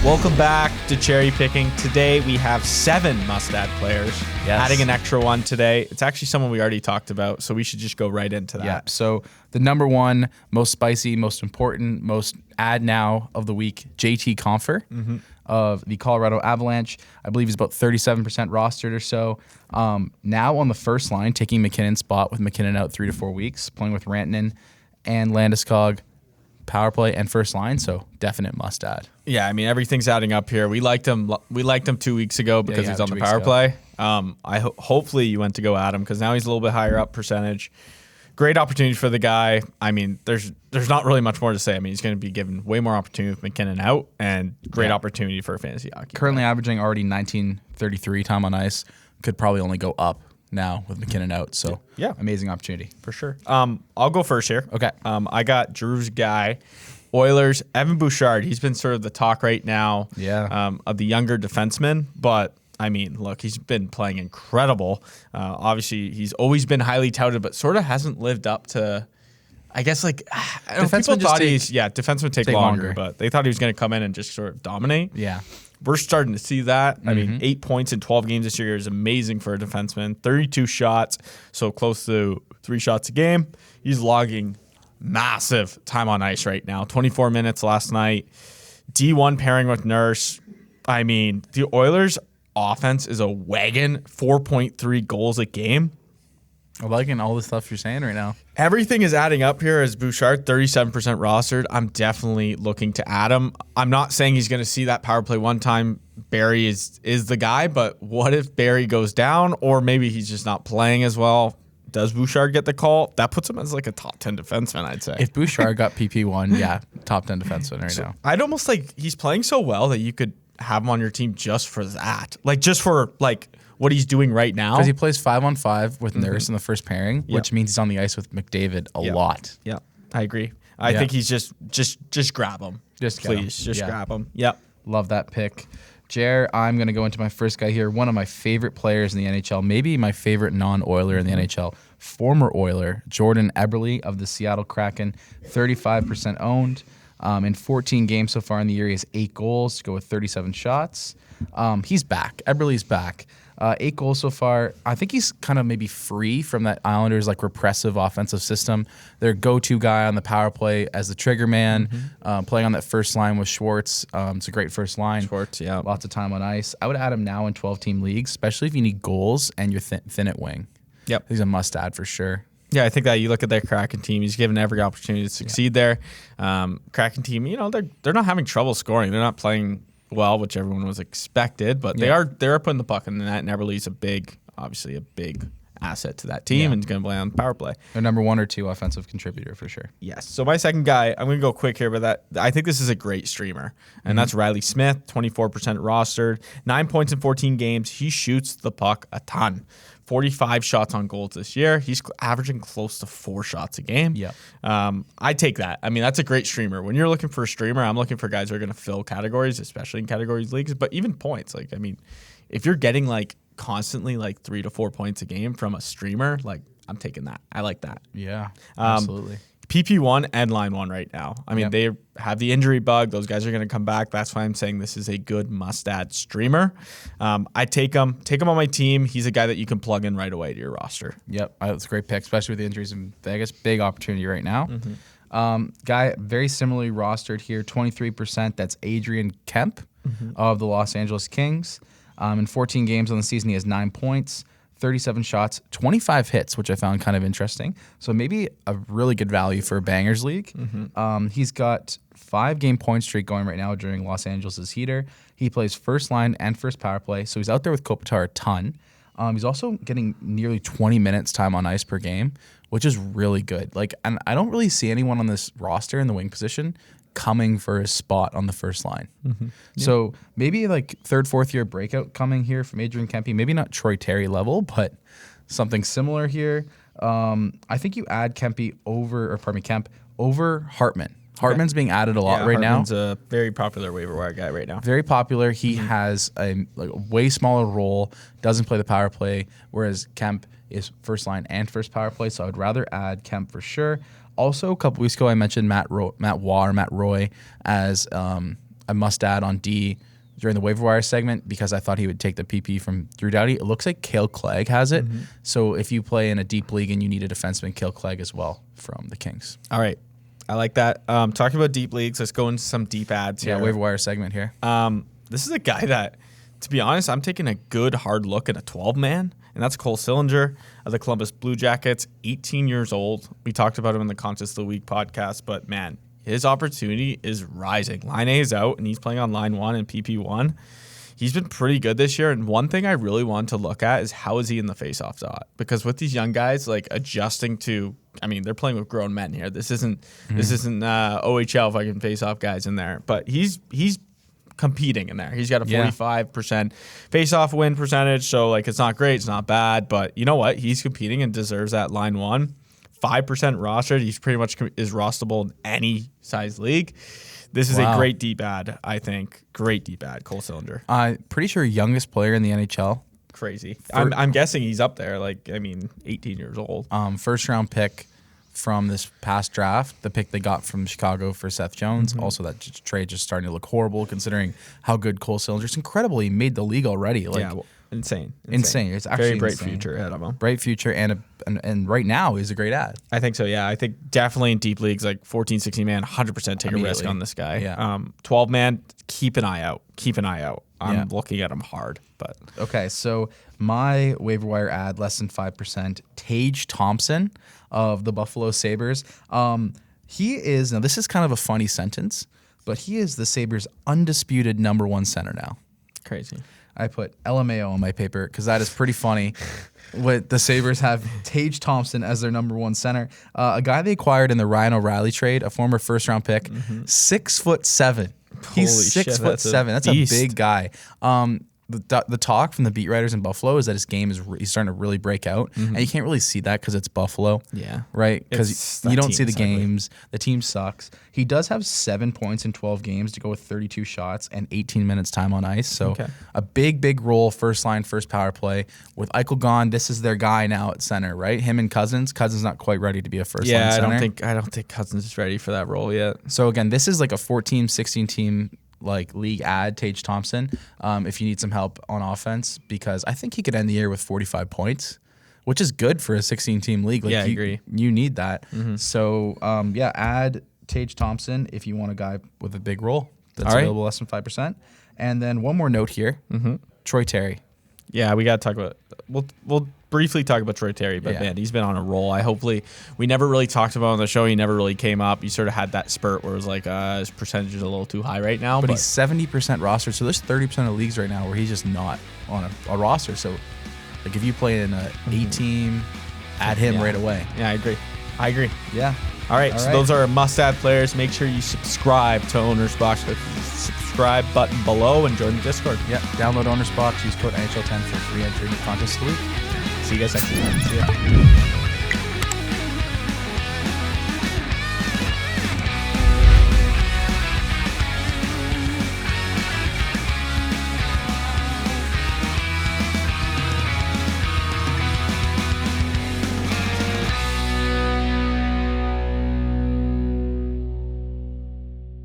Welcome back to Cherry Picking. Today we have 7 must-add players. Yes. Adding an extra one today. It's actually someone we already talked about, so we should just go right into that. Yeah. So the number one, most spicy, most important, most add now of the week, JT Compher of the Colorado Avalanche. I believe he's about 37% rostered or so. Now on the first line, taking McKinnon's spot with McKinnon out 3 to 4 weeks, playing with Rantanen and Landeskog, power play and first line, so definite must add. Yeah, I mean everything's adding up here. We liked him 2 weeks ago because he's on the power play. Hopefully you went to go at him because now he's a little bit higher up percentage. Great opportunity for the guy. I mean, there's not really much more to say. I mean, he's going to be given way more opportunity with McKinnon out, and great opportunity for fantasy hockey. Currently averaging already 1933 time on ice. Could probably only go up now with McKinnon out. So yeah, amazing opportunity for sure. I'll go first here. Okay. I got Drew's guy, Oilers, Evan Bouchard. He's been sort of the talk right now. Yeah. Of the younger defensemen, but I mean, look, he's been playing incredible. Obviously, he's always been highly touted, but sort of hasn't lived up to. I guess defensemen take longer, but they thought he was going to come in and just sort of dominate. Yeah. We're starting to see that. I mean, 8 points in 12 games this year is amazing for a defenseman. 32 shots, so close to 3 shots a game. He's logging massive time on ice right now. 24 minutes last night. D1 pairing with Nurse. I mean, the Oilers' offense is a wagon. 4.3 goals a game. I'm liking all the stuff you're saying right now. Everything is adding up here as Bouchard, 37% rostered. I'm definitely looking to add him. I'm not saying he's going to see that power play one time. Barry is the guy, but what if Barry goes down or maybe he's just not playing as well? Does Bouchard get the call? That puts him as like a top 10 defenseman, I'd say. If Bouchard got PP1, yeah, top 10 defenseman right now. I'd almost he's playing so well that you could have him on your team just for that. Just for what he's doing right now. Because he plays 5-on-5 with Nurse in the first pairing, which means he's on the ice with McDavid a lot. Yeah, I agree. I think he's just grab him. Just grab him. Yep. Love that pick. Jer, I'm going to go into my first guy here. One of my favorite players in the NHL, maybe my favorite non-Oiler in the NHL, former Oiler, Jordan Eberle of the Seattle Kraken, 35% owned. In 14 games so far in the year, he has 8 goals to go with 37 shots. He's back. Eberle's back. 8 goals so far. I think he's kind of maybe free from that Islanders repressive offensive system. Their go-to guy on the power play as the trigger man, playing on that first line with Schwartz. It's a great first line. Schwartz, yeah. Lots of time on ice. I would add him now in 12-team leagues, especially if you need goals and you're thin at wing. Yep. He's a must-add for sure. Yeah, I think that you look at their Kraken team, he's given every opportunity to succeed there. Kraken team, they're not having trouble scoring. They're not playing well, which everyone was expected, but they are putting the puck in the net, and Eberle's obviously a big asset to that team, and he's going to play on power play. Their number 1 or 2 offensive contributor for sure. Yes. So my second guy, I'm going to go quick here, but I think this is a great streamer, and that's Reilly Smith, 24% rostered, 9 points in 14 games. He shoots the puck a ton. 45 shots on goals this year. He's averaging close to 4 shots a game. Yeah. I take that. I mean, that's a great streamer. When you're looking for a streamer, I'm looking for guys who are going to fill categories, especially in categories leagues, but even points. If you're getting constantly 3 to 4 points a game from a streamer, I'm taking that. I like that. Yeah, absolutely. PP1 and line 1 right now. I mean, they have the injury bug. Those guys are going to come back. That's why I'm saying this is a good must-add streamer. I take him on my team. He's a guy that you can plug in right away to your roster. Yep, that's a great pick, especially with the injuries in Vegas. Big opportunity right now. Guy very similarly rostered here, 23%. That's Adrian Kempe of the Los Angeles Kings. In 14 games on the season, he has 9 points. 37 shots, 25 hits, which I found kind of interesting. So maybe a really good value for a Bangers League. He's got 5-game point streak going right now during Los Angeles' heater. He plays first line and first power play, so he's out there with Kopitar a ton. He's also getting nearly 20 minutes time on ice per game, which is really good. And I don't really see anyone on this roster in the wing position coming for a spot on the first line. So maybe third, fourth year breakout coming here from Adrian Kempe. Maybe not Troy Terry level, but something similar here. I think you add Kempe over Hartman. Hartman's being added a lot right now. Hartman's a very popular waiver wire guy right now. Very popular. He has a way smaller role, doesn't play the power play, whereas Kempe is first line and first power play, so I'd rather add Kempe for sure. Also, a couple weeks ago, I mentioned Matt Roy as a must add on D during the waiver wire segment because I thought he would take the PP from Drew Doughty. It looks like Cale Clegg has it. So if you play in a deep league and you need a defenseman, Cale Clegg as well from the Kings. All right. I like that. Talking about deep leagues, let's go into some deep ads here. Yeah, waiver wire segment here. This is a guy that, to be honest, I'm taking a good hard look at a 12-man, and that's Colecillinger of the Columbus Blue Jackets, 18 years old. We talked about him in the Contest of the Week podcast, but man, his opportunity is rising. Line A is out, and he's playing on line 1 and PP1. He's been pretty good this year, and one thing I really want to look at is how is he in the faceoff dot? Because with these young guys, like adjusting to, I mean, they're playing with grown men here. This isn't OHL fucking faceoff guys in there, but he's competing in there. He's got a 45% faceoff win percentage, so like it's not great, it's not bad, but you know what? He's competing and deserves that line 1. 5% rostered. He's pretty much is rosterable in any size league. This is a great deep ad, I think. Great deep ad, Colecillinger. Pretty sure youngest player in the NHL. Crazy. I'm guessing he's up there. Like, I mean, 18 years old. First round pick from this past draft, the pick they got from Chicago for Seth Jones. Also, that trade just starting to look horrible considering how good Colecillinger is. Incredible, he made the league already. Like, insane. It's actually very bright insane. future ahead of him. Bright future and right now is a great ad. I think so. Yeah, I think definitely in deep leagues like 14, 16 man, 100% take a risk on this guy. Yeah. 12 man, keep an eye out. I'm looking at him hard. But okay, so my waiver wire ad less than 5%. Tage Thompson of the Buffalo Sabres. He is now. This is kind of a funny sentence, but he is the Sabres' undisputed number 1 center now. Crazy. I put LMAO on my paper because that is pretty funny. What the Sabres have Tage Thompson as their number 1 center, a guy they acquired in the Ryan O'Reilly trade, a former first-round pick, 6'7". He's 6'7". That's a big guy. The talk from the beat writers in Buffalo is that his game is he's starting to really break out, and you can't really see that because it's Buffalo. Yeah, right. Because you don't see the games. The team sucks. He does have 7 points in 12 games to go with 32 shots and 18 minutes time on ice. So a big role, first line, first power play. With Eichel gone, this is their guy now at center, right? Him and Cousins. Cousins not quite ready to be a first line center. I don't think Cousins is ready for that role yet. So again, this is like a 14, 16 team like league ad, Tage Thompson, if you need some help on offense, because I think he could end the year with 45 points, which is good for a 16-team league. Like, I agree. You need that. So, add Tage Thompson if you want a guy with a big role that's available less than 5%. And then one more note here, Troy Terry. Yeah, we got to talk about we'll briefly talk about Troy Terry, but man, he's been on a roll. We never really talked about him on the show. He never really came up. You sort of had that spurt where it was like his percentage is a little too high right now. But he's 70% roster, so there's 30% of leagues right now where he's just not on a roster. So like if you play in a 8-team, add him right away. Yeah, I agree. Yeah. All right, so those are our must-add players. Make sure you subscribe to OwnersBox. Click the subscribe button below and join the Discord. Yeah, download OwnersBox. Use code NHL10 for free entry in the Contest of the Week. See you guys next time. See ya.